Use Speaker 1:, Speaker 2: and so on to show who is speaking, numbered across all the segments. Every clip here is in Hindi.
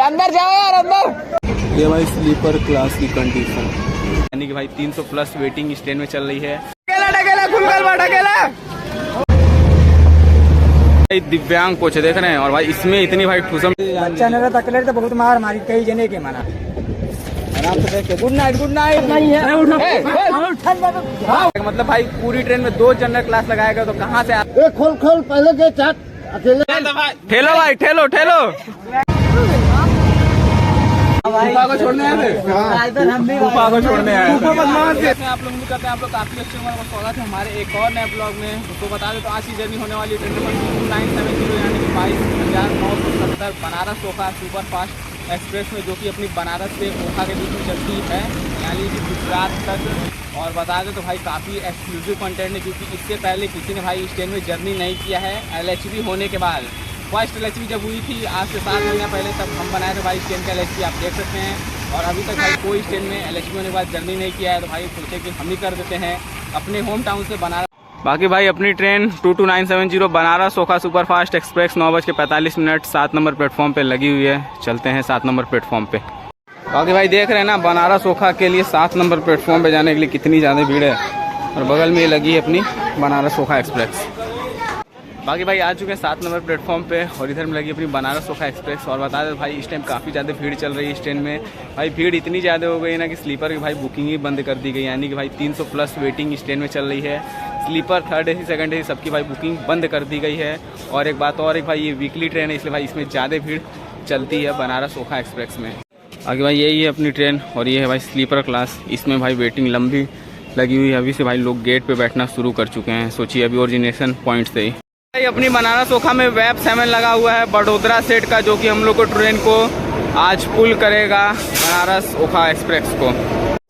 Speaker 1: अंदर जाओ यार अंदर। ये भाई स्लीपर क्लास की कंडीशन, यानी कि भाई 300 प्लस वेटिंग इस ट्रेन में चल रही है। दिव्यांग कोच देख रहे हैं, और भाई इसमें इतनी भाई ठूसम
Speaker 2: अच्छा नहीं रहता, कलर तो बहुत मार मारी कई जने के माना। गुड नाइट नहीं है।
Speaker 1: मतलब भाई पूरी ट्रेन में 2 जनरल क्लास लगाएगा तो कहाँ से आप
Speaker 3: खोल पहले के चाट अकेले
Speaker 1: ठेलो भाई ठेलो गुफा को छोड़ने आए थे, गुफा को छोड़ने आए थे। आप लोग उम्मीद करते हैं आप लोग काफी अच्छे होंगे। स्वागत है हमारे एक और नए ब्लॉग में। तो बता दें तो आज की जर्नी होने वाली है ट्रेन नंबर 2970 यानी कि 22,970 Banaras Okha super fast express में, जो कि अपनी बनारस से ओखा के बीच में चलती है, यानी कि गुजरात तक। और बता दें तो भाई काफ़ी एक्सक्लूसिव कंटेंट है, क्योंकि इससे पहले किसी ने भाई इस ट्रेन में जर्नी नहीं किया है। LHB होने के बाद फर्स्ट LHB जब हुई थी आज से 7 महीना पहले, तब हम बनाए थे भाई ट्रेन का LHB, आप देख सकते हैं। और अभी तक भाई कोई ट्रेन में LHB होने के बाद जर्नी नहीं किया है, तो भाई सोचे कि हम ही कर देते हैं अपने होम टाउन से बनारस। बाकी भाई अपनी train 22970 Banaras Okha super fast express 9:45 7 number platform पे लगी हुई है। चलते हैं 7 नंबर प्लेटफॉर्म पे। बाकी भाई देख रहे हैं ना, बनारस ओखा के लिए 7 नंबर प्लेटफॉर्म पे जाने के लिए कितनी ज़्यादा भीड़ है, और बगल में ये लगी है अपनी बनारस ओखा एक्सप्रेस। बाकी भाई आ चुके हैं 7 नंबर प्लेटफॉर्म पे, और इधर में लगी अपनी बनारस ओखा एक्सप्रेस। और बता दें भाई इस टाइम काफ़ी ज़्यादा भीड़ चल रही है इस ट्रेन में। भाई भीड़ इतनी ज़्यादा हो गई ना कि स्लीपर की भाई बुकिंग ही बंद कर दी गई, यानी कि भाई 300 प्लस वेटिंग इस ट्रेन में चल रही है। Sleeper, third AC, second AC सबकी भाई बुकिंग बंद कर दी गई है। और एक बात और, एक भाई ये वीकली ट्रेन है, इसलिए भाई इसमें ज़्यादा भीड़ चलती है बनारस ओखा एक्सप्रेस में। आगे भाई यही है अपनी ट्रेन, और ये है भाई स्लीपर क्लास। इसमें भाई वेटिंग लंबी लगी हुई है, अभी से भाई लोग गेट पे बैठना शुरू कर चुके हैं। सोचिए अभी ओरिजिनेशन पॉइंट से ही भाई अपनी बनारस ओखा में वेब 7 लगा हुआ है बड़ोदरा सेट का, जो कि हम लोग को ट्रेन को आज पुल करेगा बनारस ओखा एक्सप्रेस को।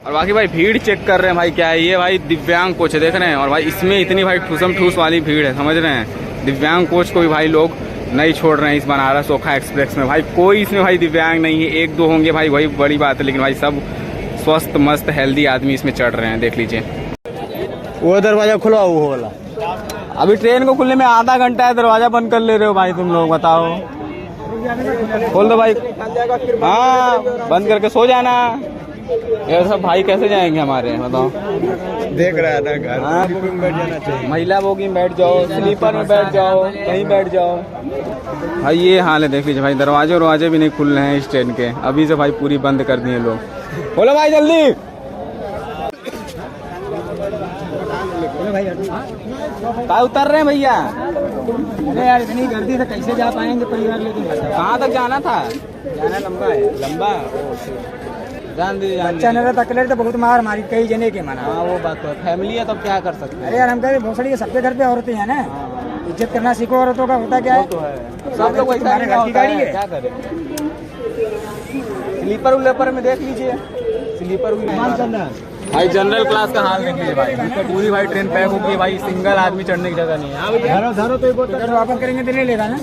Speaker 1: और बाकी भाई भीड़ चेक कर रहे हैं भाई, क्या है ये भाई दिव्यांग कोच देख रहे हैं, और भाई इसमें इतनी भाई ठूसम ठूस वाली भीड़ है, समझ रहे हैं। दिव्यांग कोच को भी भाई लोग नहीं छोड़ रहे हैं इस बनारस ओखा एक्सप्रेस में। भाई कोई इसमें भाई दिव्यांग नहीं है, 1-2 होंगे भाई, वही बड़ी बात है, लेकिन भाई सब स्वस्थ मस्त हेल्दी आदमी इसमें चढ़ रहे हैं। देख लीजिए
Speaker 3: वो दरवाजा खुला वो वाला।
Speaker 1: अभी ट्रेन को खुलने में आधा घंटा है, दरवाजा बंद कर ले रहे हो भाई तुम लोग, बताओ। खोल दो भाई, हाँ बंद करके सो जाना। ये सब भाई कैसे जाएंगे हमारे, बताओ।
Speaker 3: देख रहा है ना घर,
Speaker 1: हाँ
Speaker 3: बैठ जाना चाहिए।
Speaker 1: महिला बोगी में बैठ जाओ, स्लीपर में बैठ जाओ, कहीं बैठ जाओ। भाई ये हाल है, देख लीजिए भाई दरवाजे भी नहीं खुल रहे हैं इस ट्रेन के, अभी से भाई पूरी बंद कर दिए लोग। बोलो भाई जल्दी। कहाँ उतर रहे हैं भैया?
Speaker 2: अरे यार इतनी गर्दी से कैसे जा पाएंगे परिवार लेके?
Speaker 1: कहाँ तक जाना था?
Speaker 2: जाना लंबा है।
Speaker 1: लंबा जान दीजिए।
Speaker 2: अच्छा नहीं रहता, कलर तो बहुत मार मारी कई जने के माना।
Speaker 1: हाँ वो बात तो है, फैमिली है तो क्या कर सकते हैं।
Speaker 2: अरे यार हम कह रहे भोसड़ी के सबके घर पे औरतें हैं ना, इज्जत करना सीखो औरतों का। होता क्या है,
Speaker 1: तो है सब लोग वैसा
Speaker 2: तुम्हारे घर की गाड़ी है,
Speaker 1: क्या करें। स्लीपर उलेपर में देख लीजिए, स्लीपर भाई जनरल क्लास का हाल देख लीजिए भाई, पूरी भाई ट्रेन पैक होगी भाई, सिंगल आदमी चढ़ने की जगह नहीं है।
Speaker 2: धरो तो टिकट वापस करेंगे तो नहीं लेगा ना।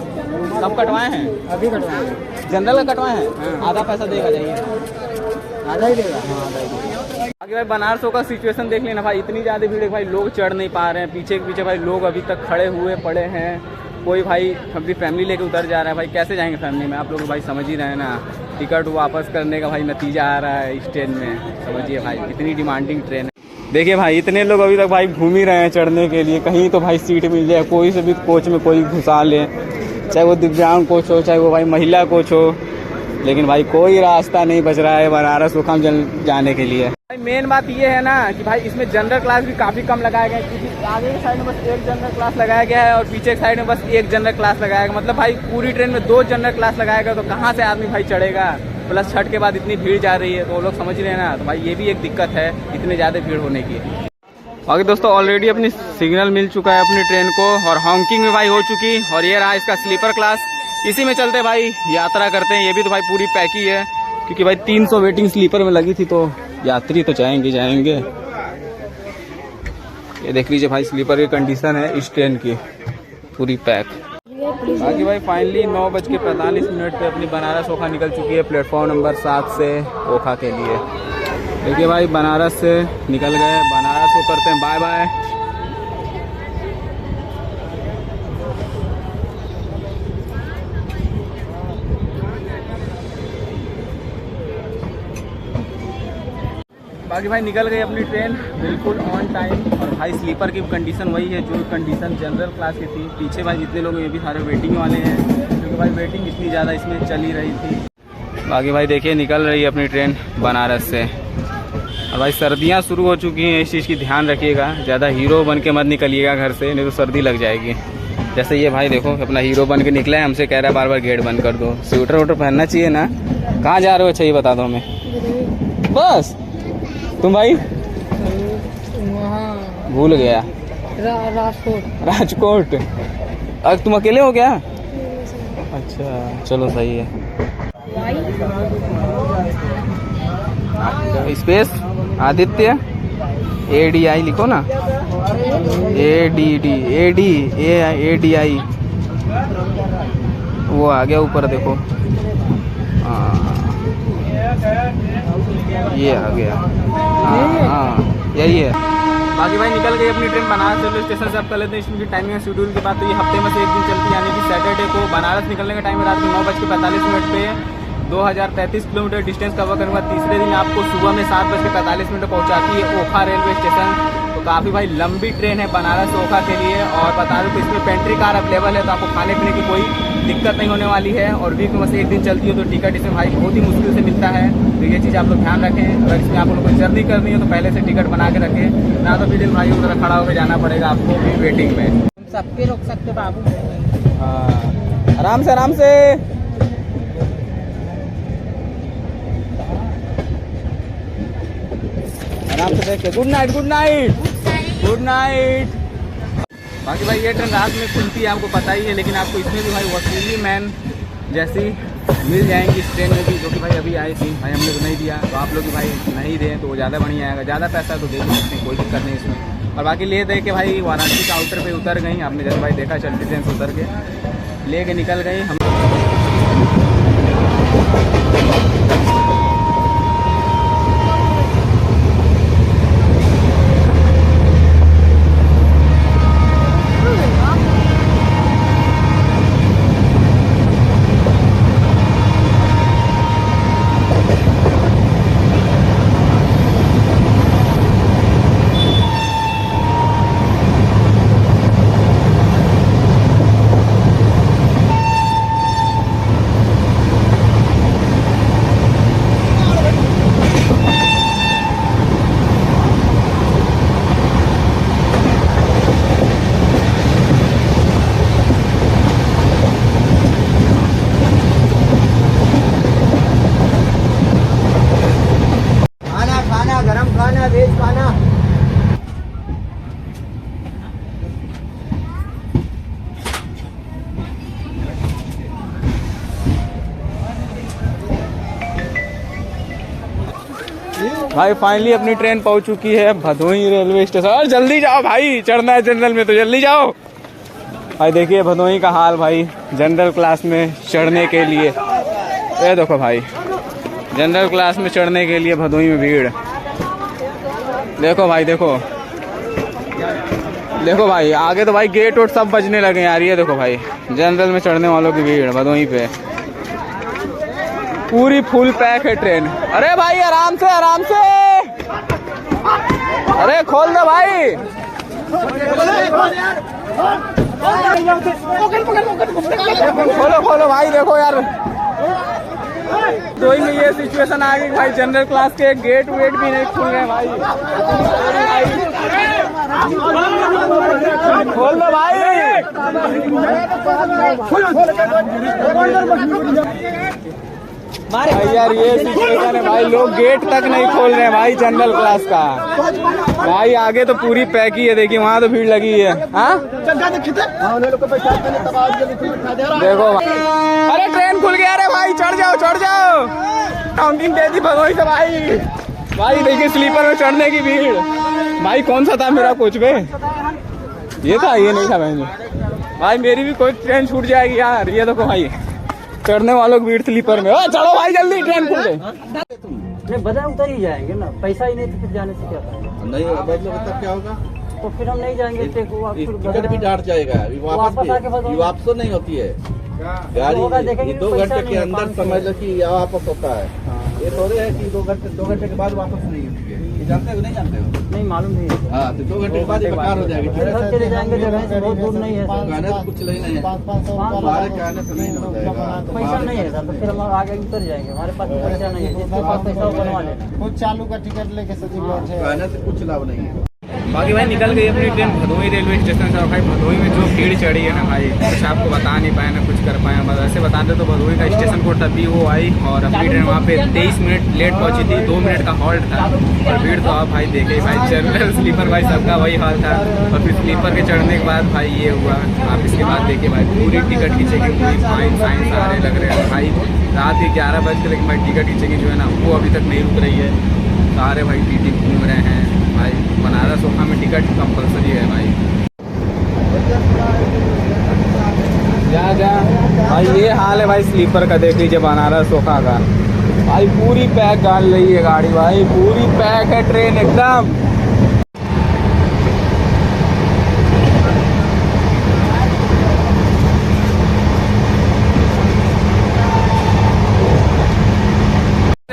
Speaker 1: कब कटवाए हैं?
Speaker 2: अभी कटवाए हैं।
Speaker 1: जनरल का कटवाए हैं, आधा पैसा देगा, जाइए
Speaker 2: आधा ही देगा।
Speaker 1: आगे भाई बनारस का सिचुएशन देख लेना भाई, इतनी ज़्यादा भीड़ है भाई, लोग चढ़ नहीं पा रहे हैं। पीछे के पीछे भाई लोग अभी तक खड़े हुए पड़े हैं, कोई भाई अपनी फैमिली लेके उतर जा रहा है। भाई कैसे जाएंगे फैमिली में, आप लोग भाई समझ ही रहे हैं ना। टिकट वापस करने का भाई नतीजा आ रहा है इस ट्रेन में, समझिए भाई कितनी डिमांडिंग ट्रेन है। देखिए भाई इतने लोग अभी तक भाई घूम ही रहे हैं चढ़ने के लिए, कहीं तो भाई सीट मिल जाए, कोई से भी कोच में कोई घुसा ले, चाहे वो दिव्यांग कोच हो, चाहे वो भाई महिला कोच हो, लेकिन भाई कोई रास्ता नहीं बच रहा है बनारस ओखा जाने के लिए। भाई मेन बात ये है ना कि भाई इसमें जनरल क्लास भी काफ़ी कम लगाया गया है, क्योंकि आगे की साइड में बस 1 जनरल क्लास लगाया गया है और पीछे की साइड में बस 1 जनरल क्लास लगाया गया। मतलब भाई पूरी ट्रेन में 2 जनरल क्लास लगाया गया, तो कहाँ से आदमी भाई चढ़ेगा। प्लस छठ के बाद इतनी भीड़ जा रही है, तो वो लोग समझ रहे हैं ना, तो भाई ये भी एक दिक्कत है इतने ज़्यादा भीड़ होने की। बाकी दोस्तों ऑलरेडी अपनी सिग्नल मिल चुका है अपनी ट्रेन को, और हॉन्किंग भी भाई हो चुकी, और ये रहा इसका स्लीपर क्लास। इसी में चलते भाई यात्रा करते हैं। ये भी तो भाई पूरी पैक ही है, क्योंकि भाई 300 वेटिंग स्लीपर में लगी थी, तो यात्री तो जाएंगे। ये देख लीजिए भाई स्लीपर की कंडीशन है इस ट्रेन की, पूरी पैक। बाकी भाई फाइनली 9:45 पे अपनी बनारस ओखा निकल चुकी है प्लेटफॉर्म नंबर 7 से ओखा के लिए। देखिए भाई बनारस से निकल गए, बनारस को करते हैं बाय बाय। बाकी भाई निकल गई अपनी ट्रेन बिल्कुल ऑन टाइम। और भाई स्लीपर की कंडीशन वही है जो कंडीशन जनरल क्लास की थी। पीछे भाई जितने लोग ये भी सारे वेटिंग वाले हैं, क्योंकि भाई वेटिंग इतनी ज़्यादा इसमें चल ही रही थी। बाकी भाई देखिए निकल रही है अपनी ट्रेन बनारस से। और भाई सर्दियाँ शुरू हो चुकी हैं, इस चीज़ की ध्यान रखिएगा। ज़्यादा हीरो बन के मत निकलिएगा घर से, नहीं तो सर्दी लग जाएगी। जैसे ये भाई देखो अपना हीरो बन के निकला है, हमसे कह रहा है बार बार गेट बंद कर दो। स्वेटर वोटर पहनना चाहिए ना। कहाँ जा रहे हो? अच्छा ये बता दो हमें बस। तुम भाई? भूल गया। राजकोट। अब तुम अकेले हो क्या? अच्छा चलो सही है। स्पेस आदित्य ADI लिखो ना, ADI वो आ गया ऊपर देखो। ये आ गया। हाँ यही है। बाकी भाई निकल गई अपनी ट्रेन बनारस रेलवे स्टेशन से। आप कर लेते हैं इसकी टाइमिंग शेड्यूल के बाद। तो ये हफ्ते में से एक दिन चलती है, यानी कि सैटरडे को। बनारस निकलने का टाइम है रात में 9:45 पे। 2033 किलोमीटर डिस्टेंस कवर करने के बाद तीसरे दिन आपको सुबह में 7:45 पहुंचाती है ओखा रेलवे स्टेशन। तो काफ़ी भाई लंबी ट्रेन है बनारस से ओखा के लिए। और बता दूं तो इसमें पेंट्री कार अवेलेबल है, तो आपको खाने पीने की कोई दिक्कत नहीं होने वाली है। और वीक में बस एक दिन चलती है, तो टिकट इसमें भाई बहुत ही मुश्किल से मिलता है। तो ये चीज़ आप लोग ध्यान रखें। अगर इसमें आप लोग को जर्नी करनी है तो पहले से टिकट बना के रखें, ना तो फिर भाई उधर खड़ा होकर जाना पड़ेगा आपको भी वेटिंग में।
Speaker 2: सबके रोक सकते बाबू।
Speaker 1: हाँ आराम से आराम से। आराम से देख के। Good night good night good night. बाकी भाई ये ट्रेन रात में खुलती है आपको पता ही है, लेकिन आपको इसमें भी भाई वसूली मैन जैसी मिल जाएंगी इस ट्रेन में भी, जो कि भाई अभी आई थी। भाई हमने तो नहीं दिया, तो आप लोग भाई नहीं दें तो वो ज़्यादा बढ़िया आएगा। ज़्यादा पैसा तो दे सकते हैं, कोई दिक्कत नहीं इसमें। और बाकी ले दे के भाई वाराणसी काउंटर पे उतर गई। आपने जैसे भाई देखा चलती ट्रेन से उतर के ले के निकल गई हम।
Speaker 2: वेज खाना।
Speaker 1: भाई फाइनली अपनी ट्रेन पहुंच चुकी है भदोही रेलवे स्टेशन। और जल्दी जाओ भाई, चढ़ना है जनरल में तो जल्दी जाओ। भाई देखिए भदोही का हाल भाई जनरल क्लास में चढ़ने के लिए। ये देखो भाई जनरल क्लास में चढ़ने के लिए भदोही में भीड़। देखो भाई देखो देखो भाई आगे तो भाई गेट वोट सब बजने लगे यार। ये देखो भाई जनरल में चढ़ने वालों की भीड़ भदोही पे। पूरी फुल पैक है ट्रेन। अरे भाई आराम से आराम से। अरे खोल दो भाई। खोलो खोलो भाई। देखो यार तो में ये सिचुएशन आ गई भाई, जनरल क्लास के गेट वेट भी नहीं खुल रहे भाई। खोल दो भाई। भाई यार ये सिचुएशन है भाई, लोग गेट तक नहीं खोल रहे हैं भाई जनरल क्लास का। भाई आगे तो पूरी पैक ही है, देखिए वहाँ तो भीड़ लगी है। हाँ देखो भाई। अरे ट्रेन खुल गया। अरे भाई चढ़ जाओ चढ़ जाओ। काउंटिंग दे दी भदोही से भाई। भाई देखिए स्लीपर में चढ़ने की भीड़। भाई कौन सा था मेरा कोच में? ये था ये नहीं था मैंने। भाई मेरी भी कोई ट्रेन छूट जाएगी यार। ये देखो भाई चढ़ने वालों की भीड़ स्लीपर में। चलो भाई जल्दी ट्रेन खुल गई।
Speaker 2: नहीं बदल उतर ही जाएंगे ना, पैसा ही नहीं तो फिर जाने से क्या फायदा?
Speaker 3: नहीं मतलब क्या होगा?
Speaker 2: तो फिर हम नहीं जाएंगे।
Speaker 3: टिकट भी डाट जाएगा।
Speaker 2: वापस आके बदल
Speaker 3: वापस नहीं होती है गाड़ी। 2 घंटे के अंदर समझ लो कि वापस होता है। ये थोड़े है कि 2 घंटे के बाद वापस नहीं होती है। जानते हो नहीं जानते हो?
Speaker 2: नहीं मालूम नहीं है।
Speaker 3: हाँ तो 2 घंटे के बाद ये बेकार हो जाएगी।
Speaker 2: घर चले जाएंगे जगह से बहुत दूर नहीं है सर।
Speaker 3: कहने तो कुछ नहीं है, हमारे कहने से नहीं हो जाएगा।
Speaker 2: पैसा नहीं है सर, तो फिर हम आगे उतर जाएंगे। हमारे पास पैसा नहीं है, जिसके पास पैसा वो बनवा लेना।
Speaker 4: खुद चालू का टिकट लेके सचिव बैठे।
Speaker 3: कहने से कुछ लाभ नहीं है।
Speaker 1: बाकी भाई निकल गई अपनी ट्रेन भदोही रेलवे स्टेशन से। और भाई भदोही में जो भीड़ चढ़ी है ना भाई, कुछ आपको बता नहीं पाए ना कुछ कर पाए। बस ऐसे बताते तो भदोही का स्टेशन कोड तभी वो आई और अपनी ट्रेन वहाँ पे 23 मिनट लेट पहुँची थी। 2 मिनट का हॉल्ट था और भीड़ तो आप भाई देखे भाई, जनरल स्लीपर भाई सबका वही हाल था। और फिर स्लीपर के चढ़ने के बाद भाई ये हुआ। आप इसके बाद देखिए भाई पूरी टिकट की चेकिंग, पूरी फाइन सारे लग रहे हैं भाई। रात के 11 बजे के, लेकिन भाई टिकट की चेकिंग जो है ना वो अभी तक नहीं रुक रही है। सारे भाई टीटी घूम रहे हैं भाई। बनारस सोखा में टिकट कंपलसरी है भाई। जा भाई ये हाल है भाई स्लीपर का, देख लीजिए बनारस सोखा का भाई। पूरी पैक डाल रही है गाड़ी भाई, पूरी पैक है ट्रेन एकदम।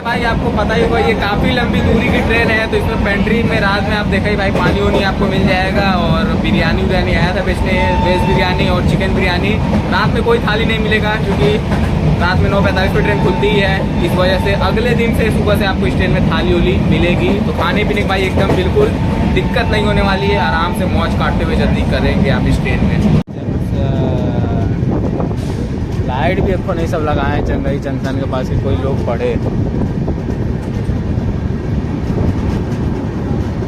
Speaker 1: भाई आपको पता ही होगा ये काफ़ी लंबी दूरी की ट्रेन है, तो इसमें पेंट्री में रात में आप देखा ही भाई पानी वानी आपको मिल जाएगा। और बिरयानी उरयानी आया था बेचने, वेज बिरयानी और चिकन बिरयानी। रात में कोई थाली नहीं मिलेगा क्योंकि रात में 9:45 पर ट्रेन खुलती ही है। इस वजह से अगले दिन से सुबह से आपको इस ट्रेन में थाली उली मिलेगी। तो खाने पीने की भाई एकदम बिल्कुल दिक्कत नहीं होने वाली है। आराम से मौज काटते हुए जल्दी करेंगे आप इस ट्रेन में। लाइट भी आपको नहीं सब लगाए हैं जंगई जंक्शन के पास कि कोई लोग पढ़े।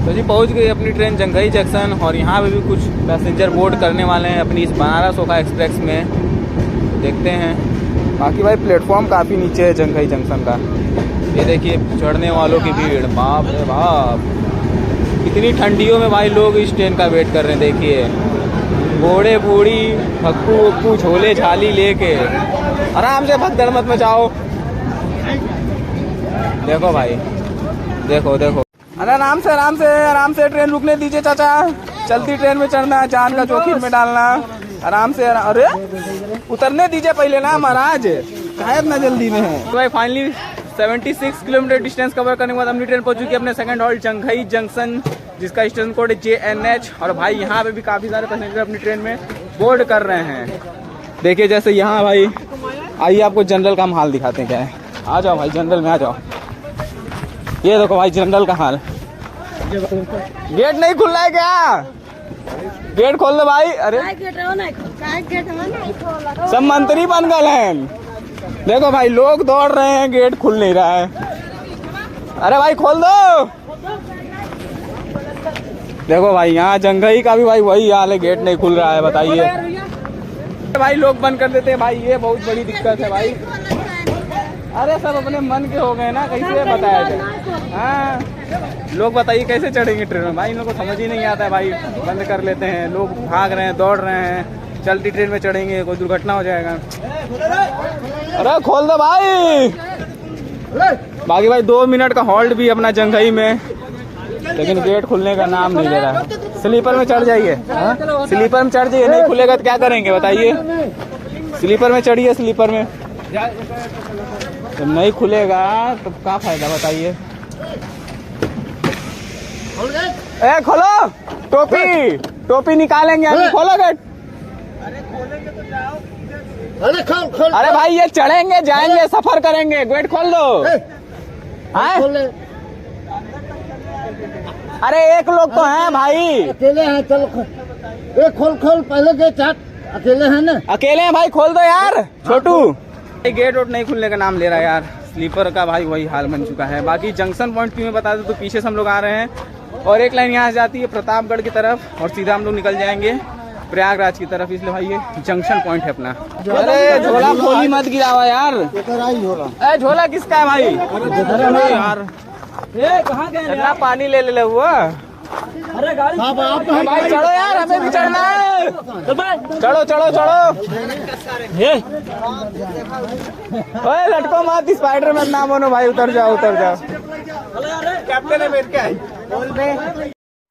Speaker 1: तो जी पहुंच गई अपनी ट्रेन जंघई जंक्शन और यहाँ पे भी कुछ पैसेंजर बोर्ड करने वाले हैं अपनी इस बनारस सोखा एक्सप्रेस में। देखते हैं। बाकी भाई प्लेटफॉर्म काफ़ी नीचे है जंघई जंक्शन का। ये देखिए चढ़ने वालों की भीड़, बाप रे बाप। इतनी ठंडियों में भाई लोग इस ट्रेन का वेट कर रहे हैं। देखिए बूढ़े बूढ़ी भक्कू उक्कू झोले झाली लेके आराम से भगदड़ मत मचाओ। देखो भाई, देखो देखो। अरे आराम से ट्रेन रुकने दीजिए चाचा। चलती ट्रेन में चढ़ना, जान का जोखिम में डालना। आराम से अरे उतरने दीजिए पहले ना महाराज, काहे इतना जल्दी में है। तो भाई फाइनली 76 किलोमीटर डिस्टेंस कवर करने के बाद अपनी ट्रेन पहुंच चुकी है अपने सेकंड हॉल्ट जंघई जंक्शन, जिसका स्टेशन कोड है JNH। और भाई यहाँ पे भी काफी सारे पैसेंजर अपनी ट्रेन में बोर्ड कर रहे हैं। देखिए जैसे यहाँ भाई, आइए आपको जनरल का हाल दिखाते हैं क्या है। आ जाओ भाई जनरल में आ जाओ। ये देखो भाई जनरल का हाल। गेट नहीं खुल रहा है क्या? गेट खोल दो भाई। अरे सब मंत्री बन गए हैं। देखो भाई लोग दौड़ रहे हैं, गेट खुल नहीं रहा है। अरे भाई खोल दो। देखो भाई यहाँ जंघई का भी भाई वही हाल है, गेट नहीं खुल रहा है। बताइए भाई लोग बंद कर देते हैं भाई, ये बहुत बड़ी दिक्कत है भाई। अरे सब अपने मन के हो गए ना, कैसे बताया जाए। हाँ लोग बताइए कैसे चढ़ेंगे ट्रेन में भाई, इन लोगों को समझ ही नहीं आता है भाई। बंद कर लेते हैं, लोग भाग रहे हैं, दौड़ रहे हैं। चलती ट्रेन में चढ़ेंगे कोई दुर्घटना हो जाएगा। अरे खोल दो भाई। बाकी भाई 2 मिनट का हॉल्ट भी अपना जंघई में, लेकिन गेट खुलने का नाम नहीं ले रहा। स्लीपर में चढ़ जाइए, स्लीपर में चढ़ जाइए। नहीं खुलेगा तो क्या करेंगे बताइए। स्लीपर में चढ़िए, स्लीपर में तो नहीं खुलेगा तो क्या फायदा बताइए। ए खोलो, टोपी निकालेंगे अभी। खोलो गेट। अरे भाई ये चढ़ेंगे जाएंगे सफर करेंगे, गेट खोल दो। अरे एक लोग तो हैं भाई,
Speaker 4: अकेले हैं। चलो खोल पहले गेट हट। अकेले हैं ना?
Speaker 1: अकेले हैं भाई, खोल दो यार छोटू। गेट वोट नहीं खुलने का नाम ले रहा है यार। स्लीपर का भाई वही हाल बन चुका है। बाकी जंक्शन पॉइंट की मैं बता दूं तो पीछे से हम लोग आ रहे हैं और एक लाइन यहाँ से जाती है प्रतापगढ़ की तरफ और सीधा हम लोग निकल जाएंगे प्रयागराज की तरफ। इसलिए भाई ये जंक्शन पॉइंट है अपना। अरे झोला खोली मत गिरावा यार। अरे झोला किसका है भाई? यार कहाँ गए? पानी ले हुआ। अरे गाड़ी भाई चढ़ो यार, हमें भी चढ़ना है। चढ़ो। ओए लटको मत, स्पाइडरमैन नाम हो भाई। उतर जाओ। कैप्टन है मेरे क्या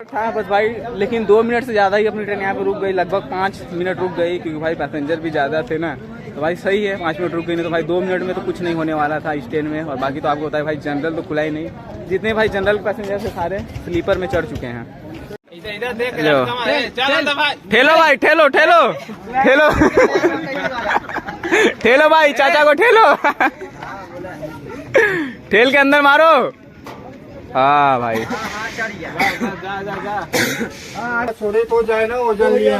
Speaker 1: था बस भाई। लेकिन 2 मिनट से ज्यादा ही अपनी ट्रेन यहाँ पे रुक गई। लगभग 5 मिनट रुक गई क्योंकि भाई पैसेंजर भी ज्यादा थे ना। तो भाई सही है 5 मिनट रुक गई, नहीं तो भाई 2 मिनट में तो कुछ नहीं होने वाला था इस ट्रेन में। और बाकी तो आपको बताया भाई जनरल तो खुला ही नहीं, जितने भाई जनरल पैसेंजर से सारे स्लीपर में चढ़ चुके हैं। इधर देख ठेलो भाई, ठेलो ठेलो ठेलो ठेलो भाई, चाचा को ठेलो, ठेल के अंदर मारो। हाँ भाई
Speaker 4: थोड़े तो जाए ना वजन लिया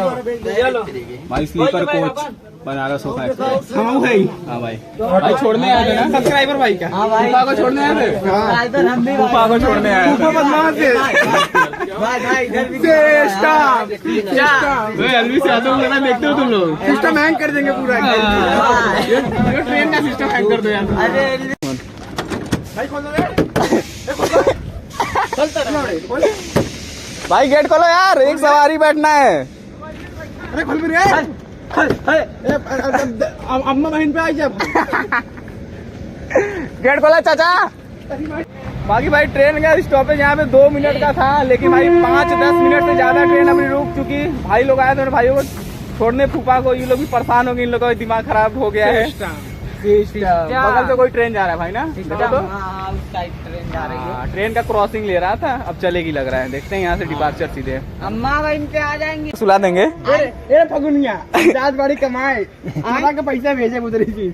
Speaker 1: भाई, स्लीपर कोच बनारस होता है। हाँ भाई, हाँ भाई, भाई छोड़ने आए थे ना सब्सक्राइबर भाई क्या?
Speaker 2: हाँ भाई,
Speaker 1: फूफा को छोड़ने आए थे,
Speaker 2: ड्राइवर हम भी
Speaker 1: फूफा को छोड़ने आए थे।
Speaker 2: भाई इधर भी
Speaker 1: जल्दी से आता हूँ, देखते हो तुम लोग, सिस्टम हैंग कर देंगे पूरा, ये ट्रेन का सिस्टम हैंग कर दो यार।
Speaker 2: अरे
Speaker 1: भाई गेट खोलो यार, एक सवारी बैठना है।
Speaker 4: अरे खोल भी अम्मा बहन पे आई जब
Speaker 1: गेट खोला चाचा। बाकी भाई ट्रेन का स्टॉपेज यहाँ पे 2 मिनट का था, लेकिन भाई 5-10 मिनट से ज्यादा ट्रेन अपनी रुक चुकी। भाई लोग आए थे, भाइयों को छोड़ने, फूफा को, ये लोग भी परेशान हो गए, इन लोगों का दिमाग खराब हो गया है। बगल से कोई ट्रेन जा रहा है भाई ना, देखो तो
Speaker 2: ट्रेन जा रही है।
Speaker 1: ट्रेन का क्रॉसिंग ले रहा था, अब चलेगी लग रहा है। देखते हैं यहाँ से डिपार्चर सीधे।
Speaker 2: अम्मा बहन पे आ जाएंगे,
Speaker 1: सुला देंगे।
Speaker 4: ए फगुनिया राजबाड़ी कमाए आना का पैसा भेजे उधर ही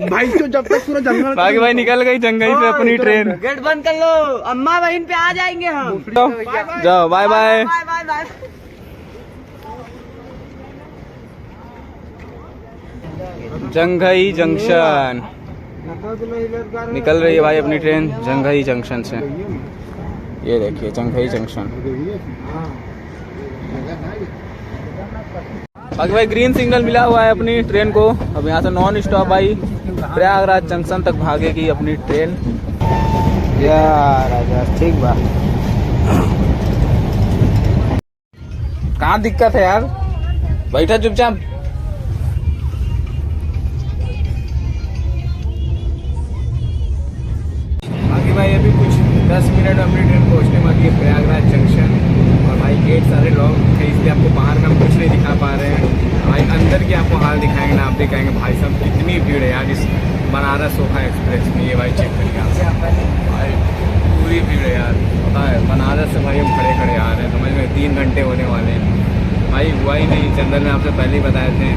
Speaker 4: भाई तो जब तक पूरा जंगल।
Speaker 1: बाकी भाई निकल गई जंगल से अपनी ट्रेन।
Speaker 2: गेट बंद कर लो, अम्मा बहन पे आ जाएंगे हम।
Speaker 1: जाओ bye bye.
Speaker 2: Bye bye bye.
Speaker 1: Janghai junction निकल रही है भाई अपनी ट्रेन, जंघई जंक्शन से। ये देखिए जंघई जंक्शन। बाकी भाई ग्रीन सिग्नल मिला हुआ है अपनी ट्रेन को। अब यहाँ से नॉन स्टॉप भाई प्रयागराज जंक्शन तक भागेगी अपनी ट्रेन। यार ठीक बा, कहाँ दिक्कत है यार, बैठा चुपचाप। बाकी भाई अभी कुछ 10 मिनट अपनी ट्रेन पहुँचने वाली है प्रयागराज जंक्शन। और भाई गेट सारे लॉक थे, इसलिए आपको बाहर का कुछ नहीं दिखा पा रहे हैं। भाई अंदर की आपको हाल दिखाएंगे ना, आप दिखाएंगे भाई साहब कितनी भीड़ है यार इस बनारस सोखा एक्सप्रेस में। ये भाई चेक करिए आप, भाई पूरी भीड़ है यार। पता है बनारस से भाई हम खड़े खड़े आ रहे हैं, समझ में 3 घंटे होने वाले हैं भाई। हुआ ही नहीं, जनरल में आपसे पहले ही बताए थे।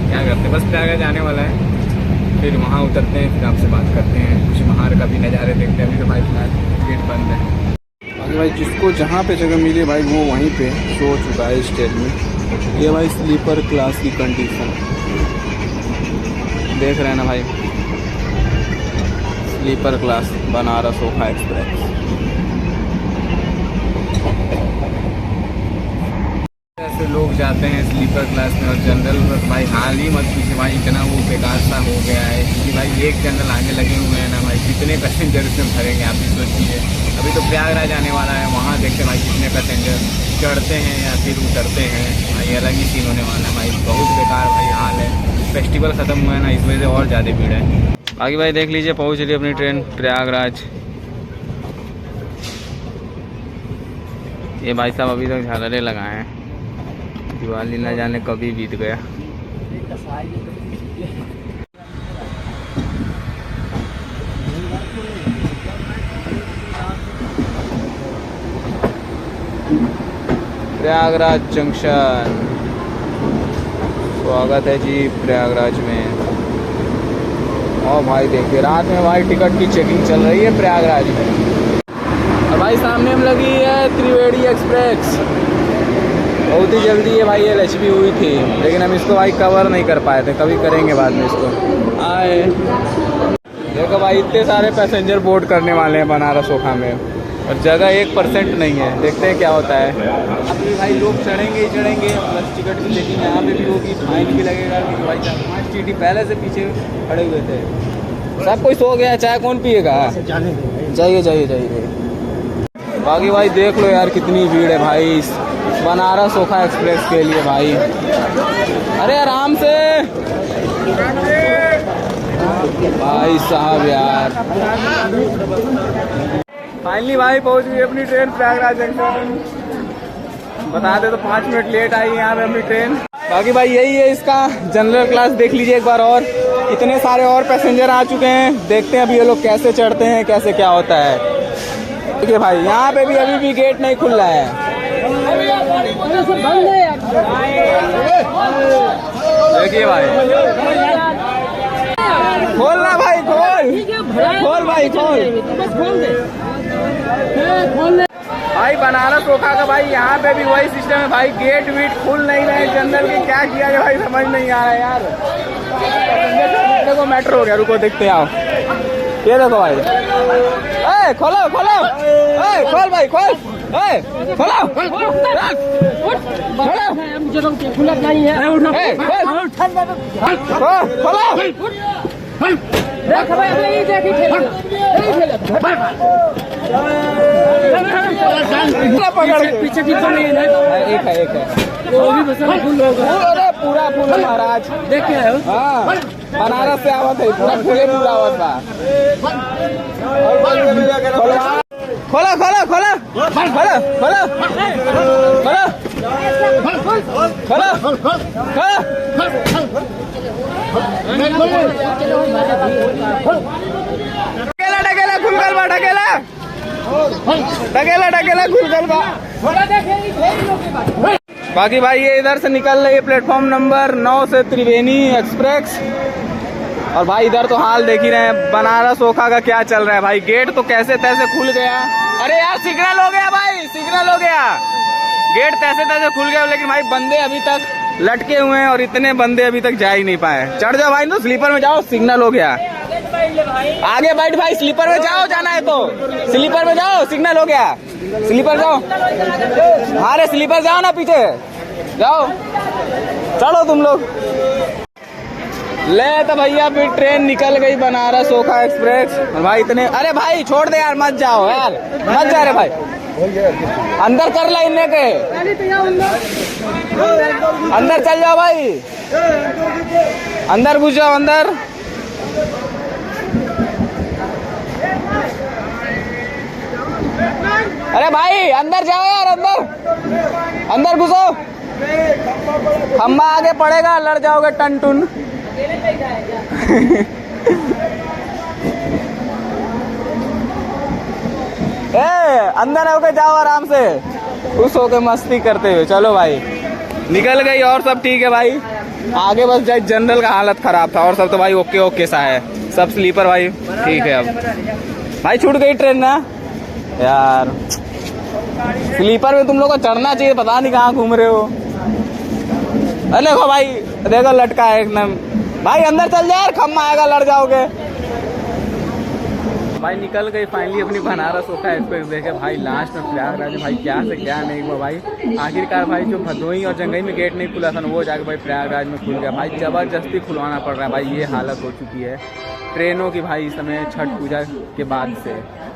Speaker 1: क्या करते, बस प्रयागराज जाने वाला है, फिर वहाँ उतरते हैं, फिर आपसे बात करते हैं, कुछ बाहर का भी नज़ारे देखते हैं। अभी तो भाई फिलहाल गेट बंद है। बाकी भाई जिसको जहाँ पे जगह मिले भाई वो वहीं पे सो चुका है इस ट्रेन में। ये भाई स्लीपर क्लास की कंडीशन देख रहे हैं ना भाई, स्लीपर क्लास बनारस ओखा एक्सप्रेस। ऐसे लोग जाते हैं स्लीपर क्लास में, और जनरल बस भाई हाल ही मत पूछिए भाई, इतना वो बेकार सा हो गया है। क्योंकि भाई एक जनरल आगे लगे हुए हैं ना भाई, कितने पैसेंजर इसमें भरेंगे आप भी सोचिए। अभी तो प्रयागराज आने वाला है, वहाँ देखते हैं भाई कितने पैसेंजर चढ़ते हैं या फिर उतरते हैं। भाई अलग ही सीन होने वाला है भाई, बहुत बेकार भाई हाल है। फेस्टिवल ख़त्म हुआ है ना, इस वजह से और ज़्यादा भीड़ है। बाकी भाई देख लीजिए पहुँच रही अपनी ट्रेन प्रयागराज। ये भाई साहब अभी तक झालरें लगाए हैं, दिवाली न जाने कभी बीत गया। प्रयागराज जंक्शन, स्वागत है जी प्रयागराज में। और भाई देखिए रात में भाई टिकट की चेकिंग चल रही है प्रयागराज में। और भाई सामने हम लगी है त्रिवेणी एक्सप्रेस, बहुत ही जल्दी ये भाई LHB हुई थी, लेकिन हम इसको भाई कवर नहीं कर पाए थे, कभी करेंगे बाद में इसको। आए देखो भाई इतने सारे पैसेंजर बोर्ड करने वाले हैं बनारस ओखा में, और जगह 1% नहीं है। देखते हैं क्या होता है। अभी भाई लोग चढ़ेंगे ही चढ़ेंगे, बस टिकट की चेकिंग यहाँ पे भी होगी, फाइन भी लगेगा। क्योंकि भाई 5 TT पहले से पीछे खड़े हुए थे। सब कोई सो गया, चाय कौन पिएगा? जाइए जाइए जाइए। बाकी भाई देख लो यार कितनी भीड़ है भाई बनारस ओखा एक्सप्रेस के लिए भाई। अरे आराम से भाई साहब यार। फाइनली भाई पहुंच गई अपनी ट्रेन प्रयागराज जंक्शन। बता दे तो 5 मिनट लेट आई यहाँ पे अपनी ट्रेन। बाकी भाई यही है इसका जनरल क्लास, देख लीजिए एक बार। और इतने सारे और पैसेंजर आ चुके हैं, देखते हैं अभी ये लोग कैसे चढ़ते हैं, कैसे क्या होता है। देखिए भाई यहाँ पे भी अभी भी गेट नहीं खुल रहा है। देखिए भाई, खोलना भाई, खोल भाई, खोल भाई। बनारस ओखा का भाई यहाँ पे भी वही सिस्टम है भाई, गेट वीट खुल नहीं रहे जनरल के, क्या किया जाए भाई समझ नहीं आ रहा है यार। देखो मेट्रो हो गया, रुको देखते हैं आओ। ये देखो भाई, खोलो खोलो, खोल भाई खोल, खोलो
Speaker 2: खुला नहीं है।
Speaker 1: पीछे नहीं है, एक है वो भी फुल होगा। अरे पूरा फुल है महाराज, देखे हाँ बनारस से आवत है, पूरा फुले पूरा आवत बा। खोला खोला खोला खोला खोला खोला खोला ढकेला खुल गल बा, ढकेला खुल गल बा। बाकी भाई ये इधर से निकल रही है प्लेटफॉर्म नंबर 9 से त्रिवेणी एक्सप्रेस। और भाई इधर तो हाल देख ही रहे हैं बनारस ओखा का क्या चल रहा है भाई। गेट तो कैसे तैसे खुल गया, अरे यार सिग्नल हो गया भाई, सिग्नल हो गया, गेट तैसे तैसे खुल गया, लेकिन भाई बंदे अभी तक लटके हुए हैं और इतने बंदे अभी तक जा ही नहीं पाए। चढ़ जाओ भाई, तो स्लीपर में जाओ, सिग्नल हो गया। आगे बैठ भाई, स्लीपर में जाओ, जाना है तो स्लीपर में जाओ, सिग्नल हो गया, स्लीपर जाओ। अरे स्लीपर जाओ ना, पीछे जाओ, चलो तुम लोग। ले तो भैया फिर ट्रेन निकल गई बनारस ओखा एक्सप्रेस। भाई इतने, अरे भाई छोड़ दे यार, मत जाओ यार, मत जा रहे भाई, अंदर कर ला इन्हें के, अंदर चल जाओ भाई, अंदर घुस जाओ अंदर। अरे भाई अंदर जाओ यार, अंदर घुसो, खम्बा आगे पड़ेगा, लड़ जाओगे टन टुन। अंदर होके जाओ आराम से, खुश होके मस्ती करते हुए। चलो भाई निकल गई और सब ठीक है भाई। आगे बस जाए, जनरल का हालत खराब था, और सब तो भाई ओके ओके सा है, सब स्लीपर भाई ठीक है। अब भाई छूट गई ट्रेन ना यार, स्लीपर में तुम लोग को चढ़ना चाहिए, पता नहीं कहाँ घूम रहे हो। अरे देखो भाई, देखो लटका है एकदम भाई, अंदर चल जाए यार, खम्मा आएगा, लड़ जाओगे। भाई निकल गई फाइनली अपनी बनारस ओखा एक्सप्रेस। देखे भाई लास्ट में प्रयागराज में भाई क्या से क्या नहीं हुआ भाई, आखिरकार भाई जो भदोही और जंगई में गेट नहीं खुला था ना, वो जाके भाई प्रयागराज में खुल गया भाई। जबरदस्ती खुलवाना पड़ रहा है भाई, ये हालत हो चुकी है ट्रेनों की भाई इस समय छठ पूजा के बाद से।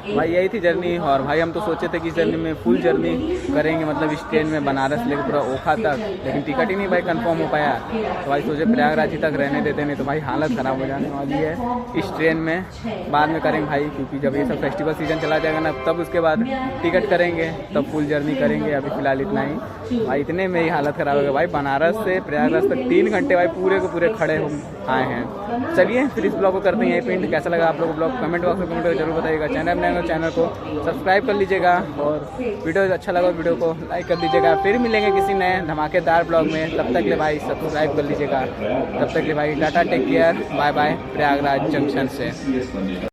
Speaker 1: भाई यही थी जर्नी, और भाई हम तो सोचे थे कि इस जर्नी में फुल जर्नी करेंगे, मतलब इस ट्रेन में बनारस लेकर पूरा ओखा तक, लेकिन टिकट ही नहीं भाई कंफर्म हो पाया। तो भाई सोचे प्रयागराज ही तक रहने देते, नहीं तो भाई हालत ख़राब हो जाने वाली है इस ट्रेन में। बाद में करेंगे भाई, क्योंकि जब ये सब फेस्टिवल सीजन चला जाएगा ना, तब उसके बाद टिकट करेंगे, तब फुल जर्नी करेंगे। अभी फिलहाल इतना ही भाई, इतने में ही हालत ख़राब हो गया भाई। बनारस से प्रयागराज तक 3 घंटे भाई पूरे को पूरे खड़े हम आए हैं। चलिए फिर इस ब्लॉग को करते हैं यहीं पे। कैसा लगा आप लोगों को ब्लॉग कमेंट बॉक्स में कमेंट करके जरूर बताइएगा। चैनल को सब्सक्राइब कर लीजिएगा, और वीडियो अच्छा लगा वीडियो को लाइक कर दीजिएगा। फिर मिलेंगे किसी नए धमाकेदार ब्लॉग में, तब तक के लिए भाई सब्सक्राइब कर लीजिएगा। तब तक के लिए भाई tata, take care, bye bye Prayagraj junction से।